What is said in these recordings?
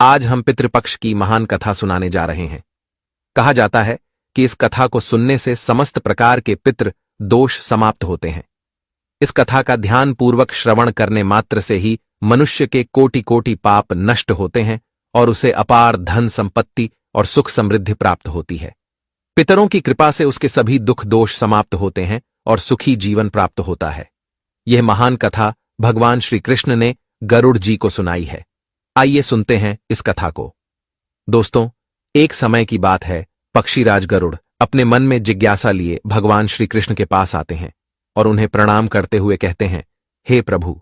आज हम पितृपक्ष की महान कथा सुनाने जा रहे हैं। कहा जाता है कि इस कथा को सुनने से समस्त प्रकार के पितृ दोष समाप्त होते हैं। इस कथा का ध्यानपूर्वक श्रवण करने मात्र से ही मनुष्य के कोटि कोटि पाप नष्ट होते हैं और उसे अपार धन संपत्ति और सुख समृद्धि प्राप्त होती है। पितरों की कृपा से उसके सभी दुख दोष समाप्त होते हैं और सुखी जीवन प्राप्त होता है। यह महान कथा भगवान श्री कृष्ण ने गरुड़ जी को सुनाई है। आइए सुनते हैं इस कथा को। दोस्तों, एक समय की बात है, पक्षीराज गरुड़ अपने मन में जिज्ञासा लिए भगवान श्री कृष्ण के पास आते हैं और उन्हें प्रणाम करते हुए कहते हैं, हे प्रभु,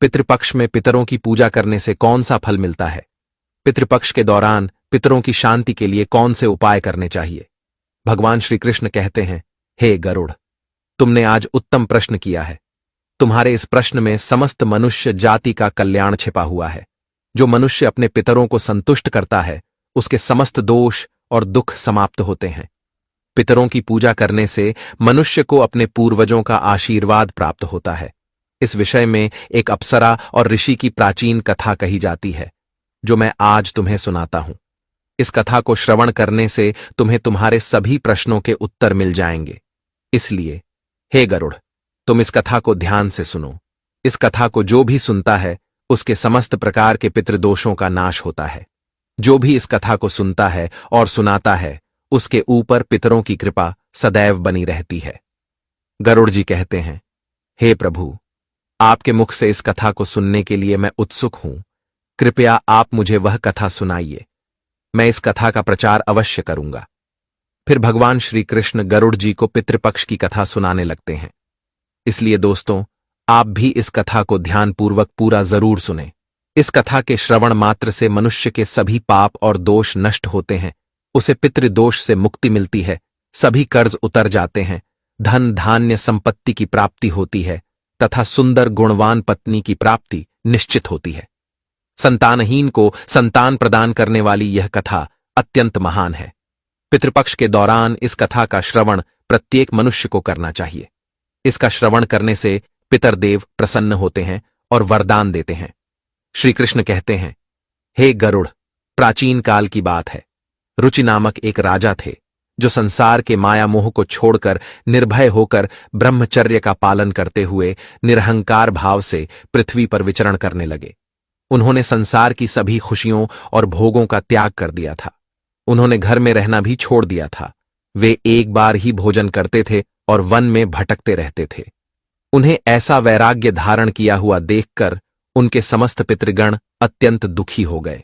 पितृपक्ष में पितरों की पूजा करने से कौन सा फल मिलता है? पितृपक्ष के दौरान पितरों की शांति के लिए कौन से उपाय करने चाहिए? भगवान श्री कृष्ण कहते हैं, हे गरुड़, तुमने आज उत्तम प्रश्न किया है। तुम्हारे इस प्रश्न में समस्त मनुष्य जाति का कल्याण छिपा हुआ है। जो मनुष्य अपने पितरों को संतुष्ट करता है, उसके समस्त दोष और दुख समाप्त होते हैं। पितरों की पूजा करने से मनुष्य को अपने पूर्वजों का आशीर्वाद प्राप्त होता है। इस विषय में एक अप्सरा और ऋषि की प्राचीन कथा कही जाती है, जो मैं आज तुम्हें सुनाता हूं। इस कथा को श्रवण करने से तुम्हें तुम्हारे सभी प्रश्नों के उत्तर मिल जाएंगे। इसलिए हे गरुड़, तुम इस कथा को ध्यान से सुनो। इस कथा को जो भी सुनता है, उसके समस्त प्रकार के पितृदोषों का नाश होता है। जो भी इस कथा को सुनता है और सुनाता है, उसके ऊपर पितरों की कृपा सदैव बनी रहती है। गरुड़ जी कहते हैं, हे प्रभु, आपके मुख से इस कथा को सुनने के लिए मैं उत्सुक हूं। कृपया आप मुझे वह कथा सुनाइए। मैं इस कथा का प्रचार अवश्य करूंगा। फिर भगवान श्री कृष्ण गरुड़ जी को पितृपक्ष की कथा सुनाने लगते हैं। इसलिए दोस्तों, आप भी इस कथा को ध्यानपूर्वक पूरा जरूर सुनें। इस कथा के श्रवण मात्र से मनुष्य के सभी पाप और दोष नष्ट होते हैं। उसे पितृदोष से मुक्ति मिलती है, सभी कर्ज उतर जाते हैं, धन धान्य संपत्ति की प्राप्ति होती है तथा सुंदर गुणवान पत्नी की प्राप्ति निश्चित होती है। संतानहीन को संतान प्रदान करने वाली यह कथा अत्यंत महान है। पितृपक्ष के दौरान इस कथा का श्रवण प्रत्येक मनुष्य को करना चाहिए। इसका श्रवण करने से पितरदेव प्रसन्न होते हैं और वरदान देते हैं। श्री कृष्ण कहते हैं, हे गरुड़, प्राचीन काल की बात है। रुचि नामक एक राजा थे, जो संसार के माया मोह को छोड़कर निर्भय होकर ब्रह्मचर्य का पालन करते हुए निरहंकार भाव से पृथ्वी पर विचरण करने लगे। उन्होंने संसार की सभी खुशियों और भोगों का त्याग कर दिया था। उन्होंने घर में रहना भी छोड़ दिया था। वे एक बार ही भोजन करते थे और वन में भटकते रहते थे। उन्हें ऐसा वैराग्य धारण किया हुआ देखकर उनके समस्त पितृगण अत्यंत दुखी हो गए।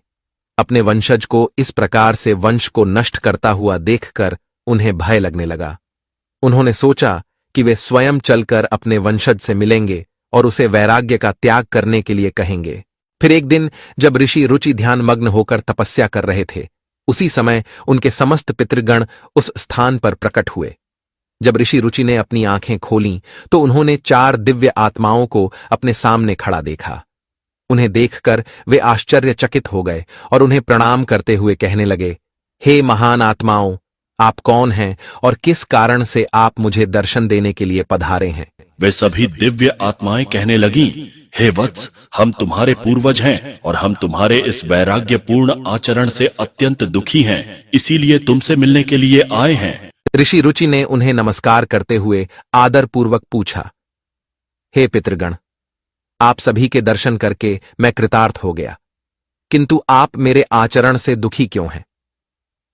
अपने वंशज को इस प्रकार से वंश को नष्ट करता हुआ देखकर उन्हें भय लगने लगा। उन्होंने सोचा कि वे स्वयं चलकर अपने वंशज से मिलेंगे और उसे वैराग्य का त्याग करने के लिए कहेंगे। फिर एक दिन जब ऋषि रुचि ध्यान मग्न होकर तपस्या कर रहे थे, उसी समय उनके समस्त पितृगण उस स्थान पर प्रकट हुए। जब ऋषि रुचि ने अपनी आंखें खोलीं तो उन्होंने 4 दिव्य आत्माओं को अपने सामने खड़ा देखा। उन्हें देखकर वे आश्चर्यचकित हो गए और उन्हें प्रणाम करते हुए कहने लगे, हे महान आत्माओं, आप कौन हैं और किस कारण से आप मुझे दर्शन देने के लिए पधारे हैं? वे सभी दिव्य आत्माएं कहने लगी, हे वत्स, हम तुम्हारे पूर्वज हैं और हम तुम्हारे इस वैराग्यपूर्ण आचरण से अत्यंत दुखी हैं, इसीलिए तुमसे मिलने के लिए आए हैं। ऋषि रुचि ने उन्हें नमस्कार करते हुए आदरपूर्वक पूछा, हे पितृगण, आप सभी के दर्शन करके मैं कृतार्थ हो गया, किंतु आप मेरे आचरण से दुखी क्यों हैं?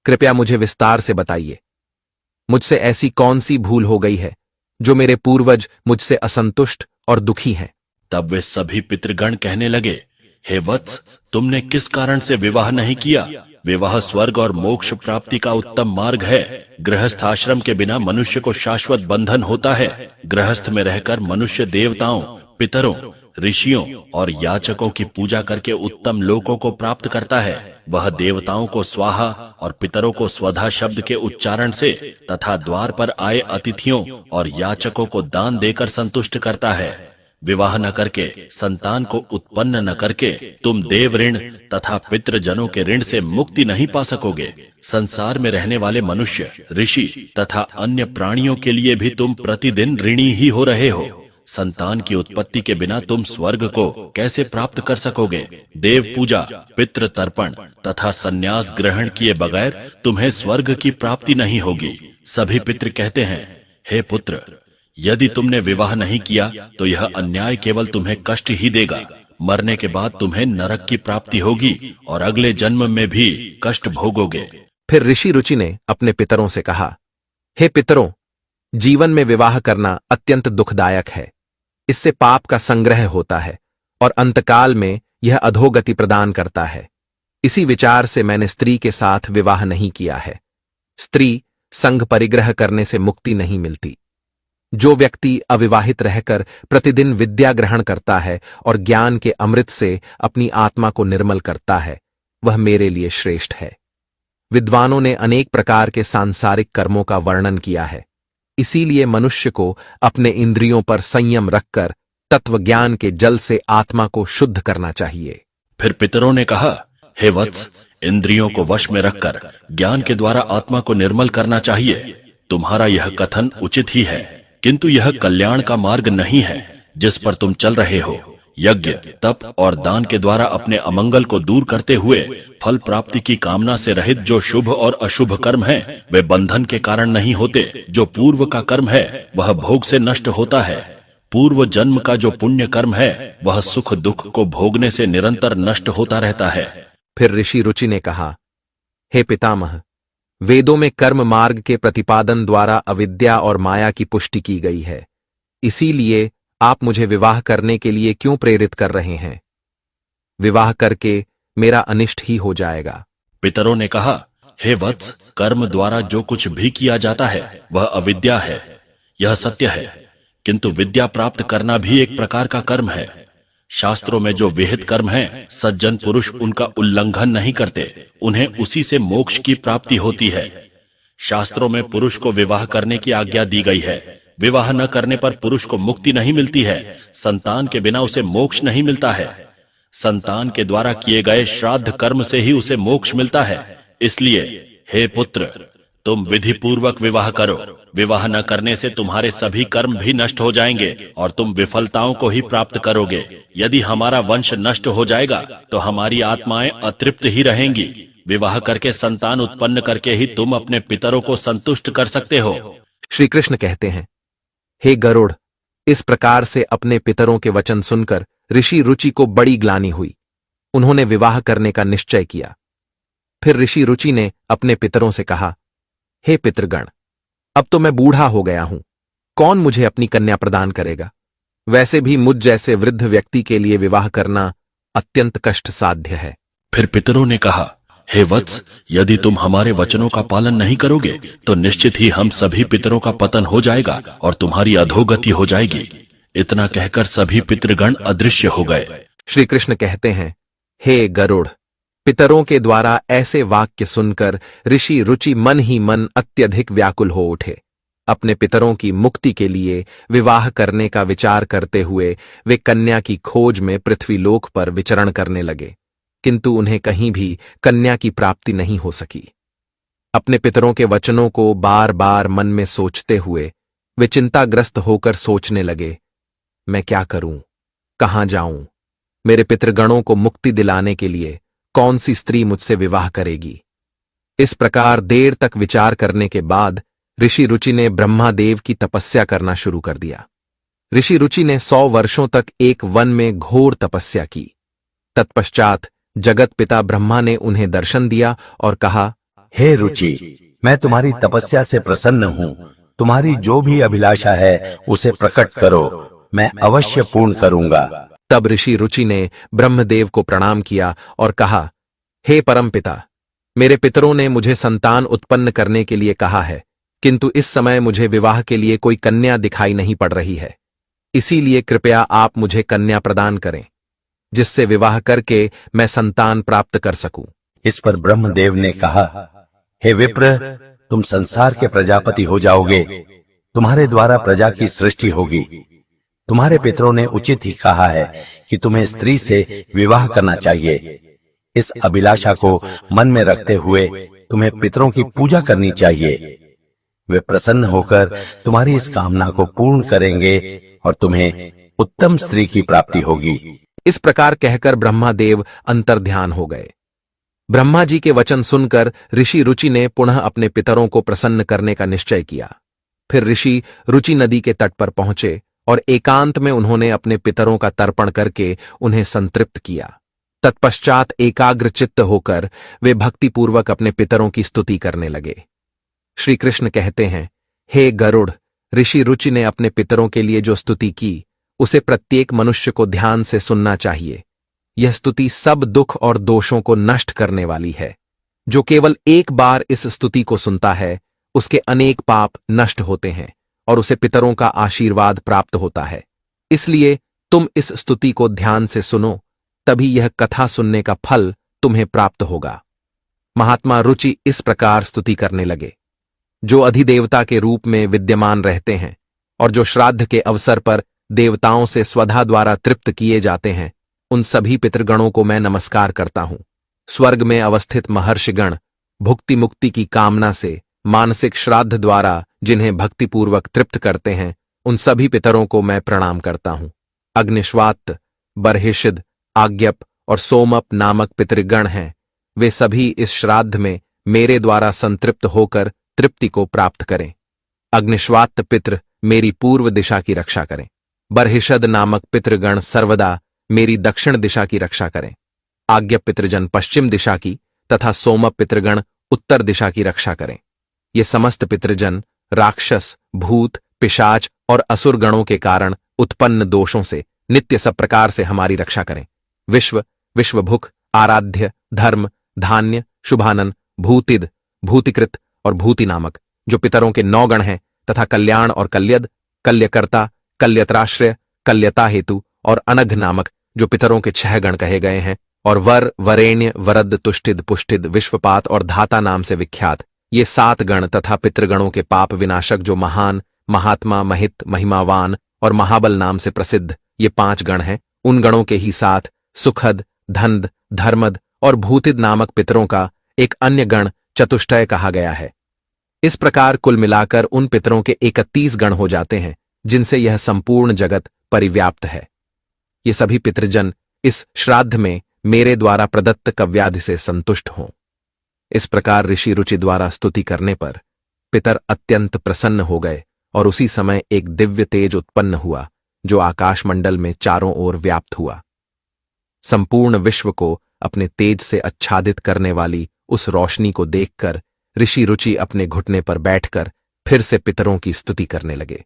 कृपया मुझे विस्तार से बताइए। मुझसे ऐसी कौन सी भूल हो गई है जो मेरे पूर्वज मुझसे असंतुष्ट और दुखी हैं? तब वे सभी पितृगण कहने लगे, हे वत्स, तुमने किस कारण से विवाह नहीं किया? विवाह स्वर्ग और मोक्ष प्राप्ति का उत्तम मार्ग है। गृहस्थ आश्रम के बिना मनुष्य को शाश्वत बंधन होता है। गृहस्थ में रहकर मनुष्य देवताओं, पितरों, ऋषियों और याचकों की पूजा करके उत्तम लोकों को प्राप्त करता है। वह देवताओं को स्वाहा और पितरों को स्वधा शब्द के उच्चारण से तथा द्वार पर आए अतिथियों और याचकों को दान देकर संतुष्ट करता है। विवाह न करके, संतान को उत्पन्न न करके तुम देव ऋण तथा पितृजनों के ऋण से मुक्ति नहीं पा सकोगे। संसार में रहने वाले मनुष्य, ऋषि तथा अन्य प्राणियों के लिए भी तुम प्रतिदिन ऋणी ही हो रहे हो। संतान की उत्पत्ति के बिना तुम स्वर्ग को कैसे प्राप्त कर सकोगे? देव पूजा, पितृ तर्पण तथा संन्यास ग्रहण किए बगैर तुम्हें स्वर्ग की प्राप्ति नहीं होगी। सभी पितृ कहते हैं, हे पुत्र, यदि तुमने विवाह नहीं किया तो यह अन्याय केवल तुम्हें कष्ट ही देगा। मरने के बाद तुम्हें नरक की प्राप्ति होगी और अगले जन्म में भी कष्ट भोगोगे। फिर ऋषि रुचि ने अपने पितरों से कहा, हे पितरों, जीवन में विवाह करना अत्यंत दुखदायक है। इससे पाप का संग्रह होता है और अंतकाल में यह अधोगति प्रदान करता है। इसी विचार से मैंने स्त्री के साथ विवाह नहीं किया है। स्त्री संग परिग्रह करने से मुक्ति नहीं मिलती। जो व्यक्ति अविवाहित रहकर प्रतिदिन विद्या ग्रहण करता है और ज्ञान के अमृत से अपनी आत्मा को निर्मल करता है, वह मेरे लिए श्रेष्ठ है। विद्वानों ने अनेक प्रकार के सांसारिक कर्मों का वर्णन किया है। इसीलिए मनुष्य को अपने इंद्रियों पर संयम रखकर तत्व ज्ञान के जल से आत्मा को शुद्ध करना चाहिए। फिर पितरों ने कहा, हे वत्स, इंद्रियों को वश में रखकर ज्ञान के द्वारा आत्मा को निर्मल करना चाहिए। तुम्हारा यह कथन उचित ही है, किंतु यह कल्याण का मार्ग नहीं है जिस पर तुम चल रहे हो। यज्ञ, तप और दान के द्वारा अपने अमंगल को दूर करते हुए फल प्राप्ति की कामना से रहित जो शुभ और अशुभ कर्म हैं, वे बंधन के कारण नहीं होते। जो पूर्व का कर्म है वह भोग से नष्ट होता है। पूर्व जन्म का जो पुण्य कर्म है वह सुख दुख को भोगने से निरंतर नष्ट होता रहता है। फिर ऋषि रुचि ने कहा, हे पितामह, वेदों में कर्म मार्ग के प्रतिपादन द्वारा अविद्या और माया की पुष्टि की गई है। इसीलिए आप मुझे विवाह करने के लिए क्यों प्रेरित कर रहे हैं? विवाह करके मेरा अनिष्ट ही हो जाएगा। पितरों ने कहा, हे वत्स, कर्म द्वारा जो कुछ भी किया जाता है वह अविद्या है, यह सत्य है। किंतु विद्या प्राप्त करना भी एक प्रकार का कर्म है। शास्त्रों में जो विहित कर्म हैं, सज्जन पुरुष उनका उल्लंघन नहीं करते, उन्हें उसी से मोक्ष की प्राप्ति होती है। शास्त्रों में पुरुष को विवाह करने की आज्ञा दी गई है। विवाह न करने पर पुरुष को मुक्ति नहीं मिलती है। संतान के बिना उसे मोक्ष नहीं मिलता है। संतान के द्वारा किए गए श्राद्ध कर्म से ही उसे मोक्ष मिलता है। इसलिए हे पुत्र, तुम विधि पूर्वक विवाह करो। विवाह न करने से तुम्हारे सभी कर्म भी नष्ट हो जाएंगे और तुम विफलताओं को ही प्राप्त करोगे। यदि हमारा वंश नष्ट हो जाएगा तो हमारी आत्माएं अतृप्त ही रहेंगी। विवाह करके संतान उत्पन्न करके ही तुम अपने पितरों को संतुष्ट कर सकते हो। श्री कृष्ण कहते हैं, हे गरुड़, इस प्रकार से अपने पितरों के वचन सुनकर ऋषि रुचि को बड़ी ग्लानि हुई। उन्होंने विवाह करने का निश्चय किया। फिर ऋषि रुचि ने अपने पितरों से कहा, हे पितृगण, अब तो मैं बूढ़ा हो गया हूं। कौन मुझे अपनी कन्या प्रदान करेगा? वैसे भी मुझ जैसे वृद्ध व्यक्ति के लिए विवाह करना अत्यंत कष्ट साध्य है। फिर पितरों ने कहा, हे वत्स, यदि तुम हमारे वचनों का पालन नहीं करोगे तो निश्चित ही हम सभी पितरों का पतन हो जाएगा और तुम्हारी अधोगति हो जाएगी। इतना कहकर सभी पितृगण अदृश्य हो गए। श्री कृष्ण कहते हैं, हे गरुड़, पितरों के द्वारा ऐसे वाक्य सुनकर ऋषि रुचि मन ही मन अत्यधिक व्याकुल हो उठे। अपने पितरों की मुक्ति के लिए विवाह करने का विचार करते हुए वे कन्या की खोज में पृथ्वीलोक पर विचरण करने लगे, किंतु उन्हें कहीं भी कन्या की प्राप्ति नहीं हो सकी। अपने पितरों के वचनों को बार बार मन में सोचते हुए वे चिंताग्रस्त होकर सोचने लगे, मैं क्या करूं, कहां जाऊं? मेरे पितृगणों को मुक्ति दिलाने के लिए कौन सी स्त्री मुझसे विवाह करेगी? इस प्रकार देर तक विचार करने के बाद ऋषि रुचि ने ब्रह्मादेव की तपस्या करना शुरू कर दिया। ऋषि रुचि ने 100 वर्षों तक एक वन में घोर तपस्या की। तत्पश्चात जगत पिता ब्रह्मा ने उन्हें दर्शन दिया और कहा, हे रुचि, मैं तुम्हारी तपस्या से प्रसन्न हूँ। तुम्हारी जो भी अभिलाषा है उसे प्रकट करो, मैं अवश्य पूर्ण करूंगा। तब ऋषि रुचि ने ब्रह्मदेव को प्रणाम किया और कहा, हे परमपिता, मेरे पितरों ने मुझे संतान उत्पन्न करने के लिए कहा है, किंतु इस समय मुझे विवाह के लिए कोई कन्या दिखाई नहीं पड़ रही है। इसीलिए कृपया आप मुझे कन्या प्रदान करें, जिससे विवाह करके मैं संतान प्राप्त कर सकूं। इस पर ब्रह्मदेव ने कहा, हे विप्र, तुम संसार के प्रजापति हो जाओगे। तुम्हारे द्वारा प्रजा की सृष्टि होगी। तुम्हारे पितरों ने उचित ही कहा है कि तुम्हें स्त्री से विवाह करना चाहिए। इस अभिलाषा को मन में रखते हुए तुम्हें पितरों की पूजा करनी चाहिए। वे प्रसन्न होकर तुम्हारी इस कामना को पूर्ण करेंगे और तुम्हें उत्तम स्त्री की प्राप्ति होगी। इस प्रकार कहकर ब्रह्मादेव अंतर्ध्यान हो गए। ब्रह्मा जी के वचन सुनकर ऋषि रुचि ने पुनः अपने पितरों को प्रसन्न करने का निश्चय किया। फिर ऋषि रुचि नदी के तट पर पहुंचे और एकांत में उन्होंने अपने पितरों का तर्पण करके उन्हें संतृप्त किया। तत्पश्चात एकाग्र चित्त होकर वे भक्तिपूर्वक अपने पितरों की स्तुति करने लगे। श्री कृष्ण कहते हैं, हे गरुड़, ऋषि रुचि ने अपने पितरों के लिए जो स्तुति की उसे प्रत्येक मनुष्य को ध्यान से सुनना चाहिए। यह स्तुति सब दुख और दोषों को नष्ट करने वाली है। जो केवल एक बार इस स्तुति को सुनता है उसके अनेक पाप नष्ट होते हैं और उसे पितरों का आशीर्वाद प्राप्त होता है। इसलिए तुम इस स्तुति को ध्यान से सुनो, तभी यह कथा सुनने का फल तुम्हें प्राप्त होगा। महात्मा रुचि इस प्रकार स्तुति करने लगे। जो अधिदेवता के रूप में विद्यमान रहते हैं और जो श्राद्ध के अवसर पर देवताओं से स्वधा द्वारा तृप्त किए जाते हैं, उन सभी पितृगणों को मैं नमस्कार करता हूं। स्वर्ग में अवस्थित महर्षिगण भुक्ति मुक्ति की कामना से मानसिक श्राद्ध द्वारा जिन्हें भक्तिपूर्वक तृप्त करते हैं, उन सभी पितरों को मैं प्रणाम करता हूं। अग्निश्वात, बर्हिषिद, आज्ञप और सोमप नामक पितृगण हैं। वे सभी इस श्राद्ध में मेरे द्वारा संतृप्त होकर तृप्ति को प्राप्त करें। अग्निश्वात पितृ मेरी पूर्व दिशा की रक्षा करें। बर्हिषद नामक पितृगण सर्वदा मेरी दक्षिण दिशा की रक्षा करें। आज्ञप पितृजन पश्चिम दिशा की तथा सोमप पितृगण उत्तर दिशा की रक्षा करें। ये समस्त पितृजन राक्षस, भूत, पिशाच और असुर गणों के कारण उत्पन्न दोषों से नित्य सब प्रकार से हमारी रक्षा करें। विश्व, विश्वभुक, आराध्य, धर्म, धान्य, शुभानन, भूतिद, भूतिकृत और भूति नामक जो पितरों के 9 गण हैं तथा कल्याण और कल्यद, कल्यकर्ता, कल्यत्राश्रय, कल्यता हेतु और अनघ नामक जो पितरों के 6 गण कहे गए हैं, और वर, वरेण्य, वरद, तुष्टिद, पुष्टिद, विश्वपात और धाता नाम से विख्यात ये 7 गण तथा पितृगणों के पाप विनाशक जो महान, महात्मा, महित, महिमावान और महाबल नाम से प्रसिद्ध ये 5 गण हैं, उन गणों के ही साथ सुखद, धनद, धर्मद और भूतिद नामक पितरों का एक अन्य गण चतुष्टय कहा गया है। इस प्रकार कुल मिलाकर उन पितरों के 31 गण हो जाते हैं जिनसे यह संपूर्ण जगत परिव्याप्त है। ये सभी पितृजन इस श्राद्ध में मेरे द्वारा प्रदत्त कव्याधि से संतुष्ट हों। इस प्रकार ऋषि रुचि द्वारा स्तुति करने पर पितर अत्यंत प्रसन्न हो गए और उसी समय एक दिव्य तेज उत्पन्न हुआ जो आकाशमंडल में चारों ओर व्याप्त हुआ। संपूर्ण विश्व को अपने तेज से आच्छादित करने वाली उस रोशनी को देखकर ऋषि रुचि अपने घुटने पर बैठकर फिर से पितरों की स्तुति करने लगे।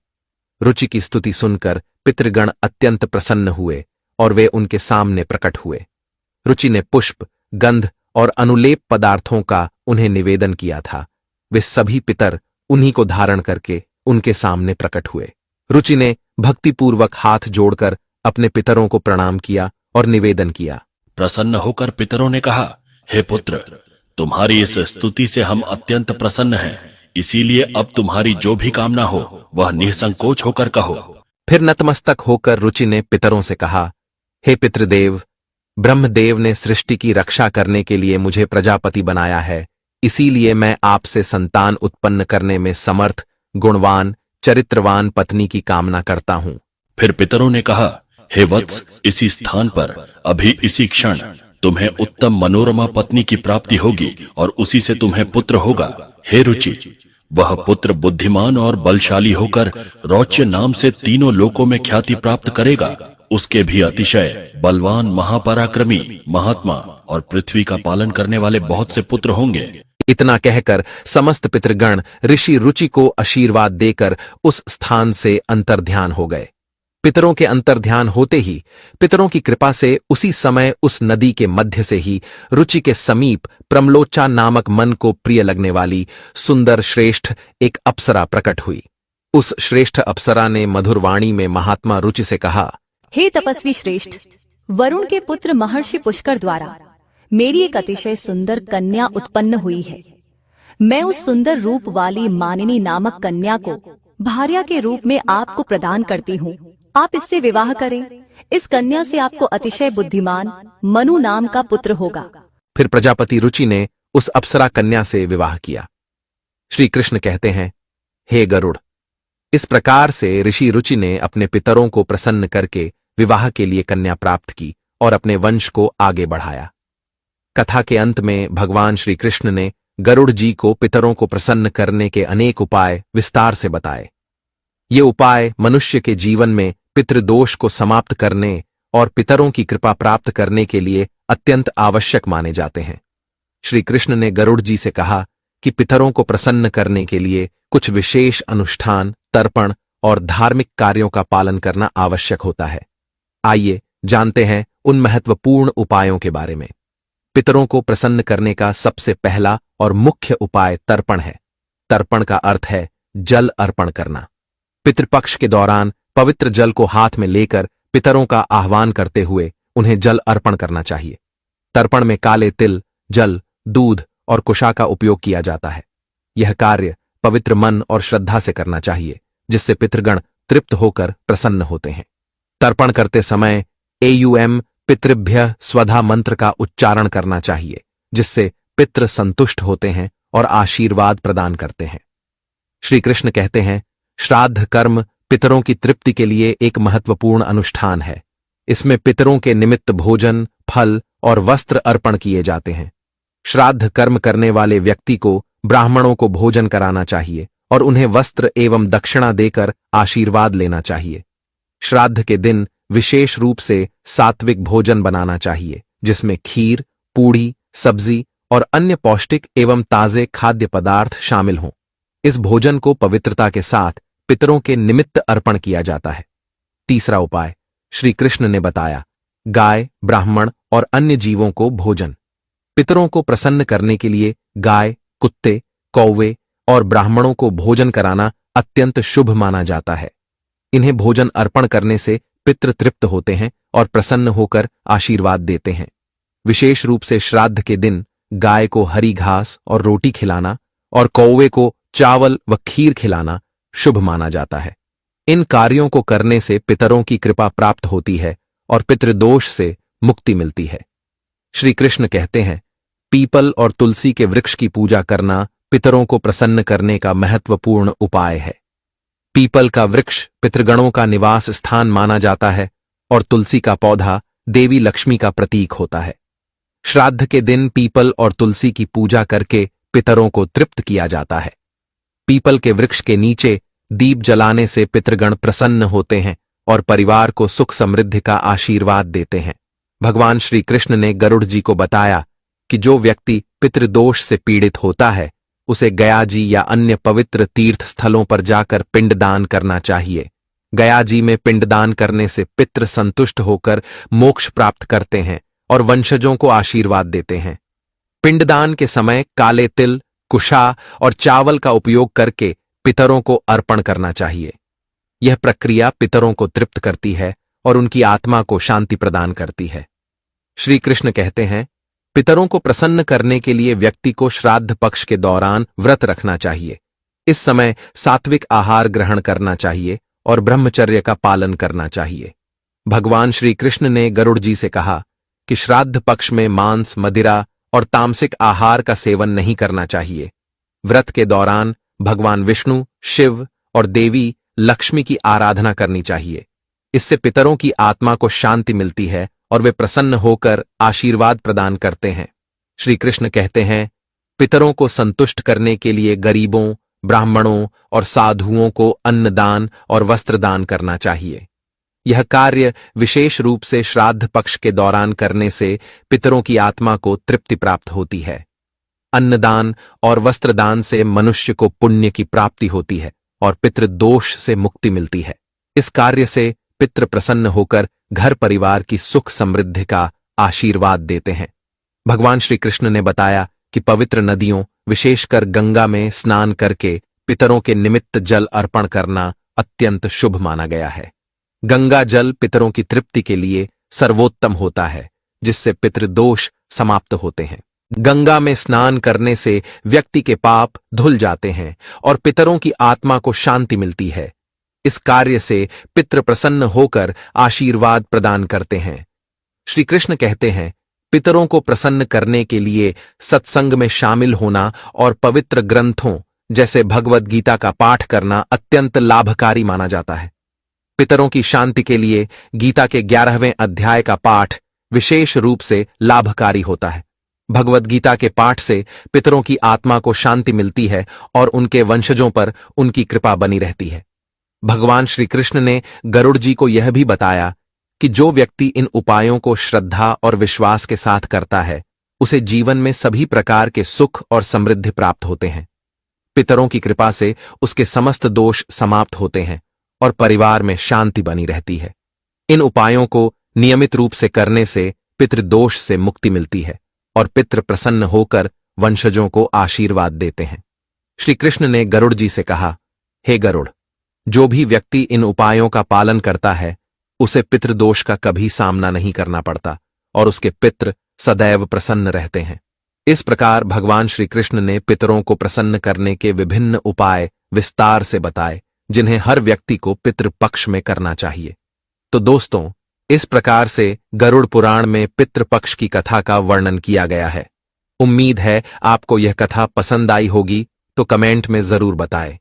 रुचि की स्तुति सुनकर पितृगण अत्यंत प्रसन्न हुए और वे उनके सामने प्रकट हुए। रुचि ने पुष्प, गंध और अनुलेप पदार्थों का उन्हें निवेदन किया था। वे सभी पितर उन्हीं को धारण करके उनके सामने प्रकट हुए। रुचि ने भक्तिपूर्वक हाथ जोड़कर अपने पितरों को प्रणाम किया और निवेदन किया। प्रसन्न होकर पितरों ने कहा, हे पुत्र, तुम्हारी इस स्तुति से हम अत्यंत प्रसन्न हैं, इसीलिए अब तुम्हारी जो भी कामना हो वह निसंकोच होकर कहो। फिर नतमस्तक होकर रुचि ने पितरों से कहा, हे पितृदेव, ब्रह्मदेव ने सृष्टि की रक्षा करने के लिए मुझे प्रजापति बनाया है, इसीलिए मैं आपसे संतान उत्पन्न करने में समर्थ, गुणवान, चरित्रवान पत्नी की कामना करता हूं। फिर पितरों ने कहा, हे वत्स, इसी स्थान पर अभी इसी क्षण तुम्हें उत्तम मनोरमा पत्नी की प्राप्ति होगी और उसी से तुम्हें पुत्र होगा। हे रुचि, वह पुत्र बुद्धिमान और बलशाली होकर रौच्य नाम से तीनों लोकों में ख्याति प्राप्त करेगा। उसके भी अतिशय बलवान, महापराक्रमी, महात्मा और पृथ्वी का पालन करने वाले बहुत से पुत्र होंगे। इतना कहकर समस्त पितृगण ऋषि रुचि को आशीर्वाद देकर उस स्थान से अंतर्ध्यान हो गए। पितरों के अंतर्ध्यान होते ही पितरों की कृपा से उसी समय उस नदी के मध्य से ही रुचि के समीप प्रमलोचा नामक मन को प्रिय लगने वाली सुंदर श्रेष्ठ एक अप्सरा प्रकट हुई। उस श्रेष्ठ अप्सरा ने मधुर वाणी में महात्मा रुचि से कहा, हे तपस्वी श्रेष्ठ, वरुण के पुत्र महर्षि पुष्कर द्वारा मेरी एक अतिशय सुंदर कन्या उत्पन्न हुई है। मैं उस सुंदर रूप वाली मानिनी नामक कन्या को भार्या के रूप में आपको प्रदान करती हूँ। आप इससे विवाह करें। इस कन्या से आपको अतिशय बुद्धिमान मनु नाम का पुत्र होगा। फिर प्रजापति रुचि ने उस अप्सरा कन्या से विवाह किया। श्री कृष्ण कहते हैं, हे गरुड़। इस प्रकार से ऋषि रुचि ने अपने पितरों को प्रसन्न करके विवाह के लिए कन्या प्राप्त की और अपने वंश को आगे बढ़ाया। कथा के अंत में भगवान श्री कृष्ण ने गरुड़ जी को पितरों को प्रसन्न करने के अनेक उपाय विस्तार से बताए। ये उपाय मनुष्य के जीवन में पितृदोष को समाप्त करने और पितरों की कृपा प्राप्त करने के लिए अत्यंत आवश्यक माने जाते हैं। श्री कृष्ण ने गरुड़ जी से कहा कि पितरों को प्रसन्न करने के लिए कुछ विशेष अनुष्ठान, तर्पण और धार्मिक कार्यों का पालन करना आवश्यक होता है। आइए जानते हैं उन महत्वपूर्ण उपायों के बारे में। पितरों को प्रसन्न करने का सबसे पहला और मुख्य उपाय तर्पण है। तर्पण का अर्थ है जल अर्पण करना। पितृपक्ष के दौरान पवित्र जल को हाथ में लेकर पितरों का आह्वान करते हुए उन्हें जल अर्पण करना चाहिए। तर्पण में काले तिल, जल, दूध और कुशा का उपयोग किया जाता है। यह कार्य पवित्र मन और श्रद्धा से करना चाहिए, जिससे पितृगण तृप्त होकर प्रसन्न होते हैं। तर्पण करते समय एयुएम पितृभ्य स्वधा मंत्र का उच्चारण करना चाहिए, जिससे पितृ संतुष्ट होते हैं और आशीर्वाद प्रदान करते हैं। श्री कृष्ण कहते हैं, श्राद्ध कर्म पितरों की तृप्ति के लिए एक महत्वपूर्ण अनुष्ठान है। इसमें पितरों के निमित्त भोजन, फल और वस्त्र अर्पण किए जाते हैं। श्राद्ध कर्म करने वाले व्यक्ति को ब्राह्मणों को भोजन कराना चाहिए और उन्हें वस्त्र एवं दक्षिणा देकर आशीर्वाद लेना चाहिए। श्राद्ध के दिन विशेष रूप से सात्विक भोजन बनाना चाहिए, जिसमें खीर, पूड़ी, सब्जी और अन्य पौष्टिक एवं ताजे खाद्य पदार्थ शामिल हों। इस भोजन को पवित्रता के साथ पितरों के निमित्त अर्पण किया जाता है। तीसरा उपाय श्री कृष्ण ने बताया, गाय, ब्राह्मण और अन्य जीवों को भोजन। पितरों को प्रसन्न करने के लिए गाय, कुत्ते, कौवे और ब्राह्मणों को भोजन कराना अत्यंत शुभ माना जाता है। इन्हें भोजन अर्पण करने से पितृ तृप्त होते हैं और प्रसन्न होकर आशीर्वाद देते हैं। विशेष रूप से श्राद्ध के दिन गाय को हरी घास और रोटी खिलाना और कौवे को चावल व खीर खिलाना शुभ माना जाता है। इन कार्यों को करने से पितरों की कृपा प्राप्त होती है और पितृदोष से मुक्ति मिलती है। श्री कृष्ण कहते हैं, पीपल और तुलसी के वृक्ष की पूजा करना पितरों को प्रसन्न करने का महत्वपूर्ण उपाय है। पीपल का वृक्ष पितृगणों का निवास स्थान माना जाता है और तुलसी का पौधा देवी लक्ष्मी का प्रतीक होता है। श्राद्ध के दिन पीपल और तुलसी की पूजा करके पितरों को तृप्त किया जाता है। पीपल के वृक्ष के नीचे दीप जलाने से पितृगण प्रसन्न होते हैं और परिवार को सुख समृद्धि का आशीर्वाद देते हैं। भगवान श्री कृष्ण ने गरुड़ जी को बताया कि जो व्यक्ति पितृदोष से पीड़ित होता है, उसे गया जी या अन्य पवित्र तीर्थ स्थलों पर जाकर पिंडदान करना चाहिए। गया जी में पिंडदान करने से पितृ संतुष्ट होकर मोक्ष प्राप्त करते हैं और वंशजों को आशीर्वाद देते हैं। पिंडदान के समय काले तिल, कुशा और चावल का उपयोग करके पितरों को अर्पण करना चाहिए। यह प्रक्रिया पितरों को तृप्त करती है और उनकी आत्मा को शांति प्रदान करती है। श्री कृष्ण कहते हैं, पितरों को प्रसन्न करने के लिए व्यक्ति को श्राद्ध पक्ष के दौरान व्रत रखना चाहिए। इस समय सात्विक आहार ग्रहण करना चाहिए और ब्रह्मचर्य का पालन करना चाहिए। भगवान श्री कृष्ण ने गरुड़ जी से कहा कि श्राद्ध पक्ष में मांस, मदिरा और तामसिक आहार का सेवन नहीं करना चाहिए। व्रत के दौरान भगवान विष्णु, शिव और देवी लक्ष्मी की आराधना करनी चाहिए। इससे पितरों की आत्मा को शांति मिलती है और वे प्रसन्न होकर आशीर्वाद प्रदान करते हैं। श्री कृष्ण कहते हैं, पितरों को संतुष्ट करने के लिए गरीबों, ब्राह्मणों और साधुओं को अन्नदान और वस्त्रदान करना चाहिए। यह कार्य विशेष रूप से श्राद्ध पक्ष के दौरान करने से पितरों की आत्मा को तृप्ति प्राप्त होती है। अन्नदान और वस्त्रदान से मनुष्य को पुण्य की प्राप्ति होती है और पितृदोष से मुक्ति मिलती है। इस कार्य से पितृ प्रसन्न होकर घर परिवार की सुख समृद्धि का आशीर्वाद देते हैं। भगवान श्री कृष्ण ने बताया कि पवित्र नदियों, विशेषकर गंगा में स्नान करके पितरों के निमित्त जल अर्पण करना अत्यंत शुभ माना गया है। गंगा जल पितरों की तृप्ति के लिए सर्वोत्तम होता है, जिससे पितृदोष समाप्त होते हैं। गंगा में स्नान करने से व्यक्ति के पाप धुल जाते हैं और पितरों की आत्मा को शांति मिलती है। इस कार्य से पितृ प्रसन्न होकर आशीर्वाद प्रदान करते हैं। श्री कृष्ण कहते हैं, पितरों को प्रसन्न करने के लिए सत्संग में शामिल होना और पवित्र ग्रंथों जैसे भगवद गीता का पाठ करना अत्यंत लाभकारी माना जाता है। पितरों की शांति के लिए गीता के 11वें अध्याय का पाठ विशेष रूप से लाभकारी होता है। भगवद गीता के पाठ से पितरों की आत्मा को शांति मिलती है और उनके वंशजों पर उनकी कृपा बनी रहती है। भगवान श्री कृष्ण ने गरुड़ जी को यह भी बताया कि जो व्यक्ति इन उपायों को श्रद्धा और विश्वास के साथ करता है, उसे जीवन में सभी प्रकार के सुख और समृद्धि प्राप्त होते हैं। पितरों की कृपा से उसके समस्त दोष समाप्त होते हैं और परिवार में शांति बनी रहती है। इन उपायों को नियमित रूप से करने से पितृदोष से मुक्ति मिलती है और पितृ प्रसन्न होकर वंशजों को आशीर्वाद देते हैं। श्री कृष्ण ने गरुड़ जी से कहा, हे गरुड़, जो भी व्यक्ति इन उपायों का पालन करता है, उसे पितृदोष का कभी सामना नहीं करना पड़ता और उसके पितृ सदैव प्रसन्न रहते हैं। इस प्रकार भगवान श्री कृष्ण ने पितरों को प्रसन्न करने के विभिन्न उपाय विस्तार से बताए, जिन्हें हर व्यक्ति को पितृपक्ष में करना चाहिए। तो दोस्तों, इस प्रकार से गरुड़ पुराण में पितृपक्ष की कथा का वर्णन किया गया है। उम्मीद है आपको यह कथा पसंद आई होगी, तो कमेंट में जरूर बताएं।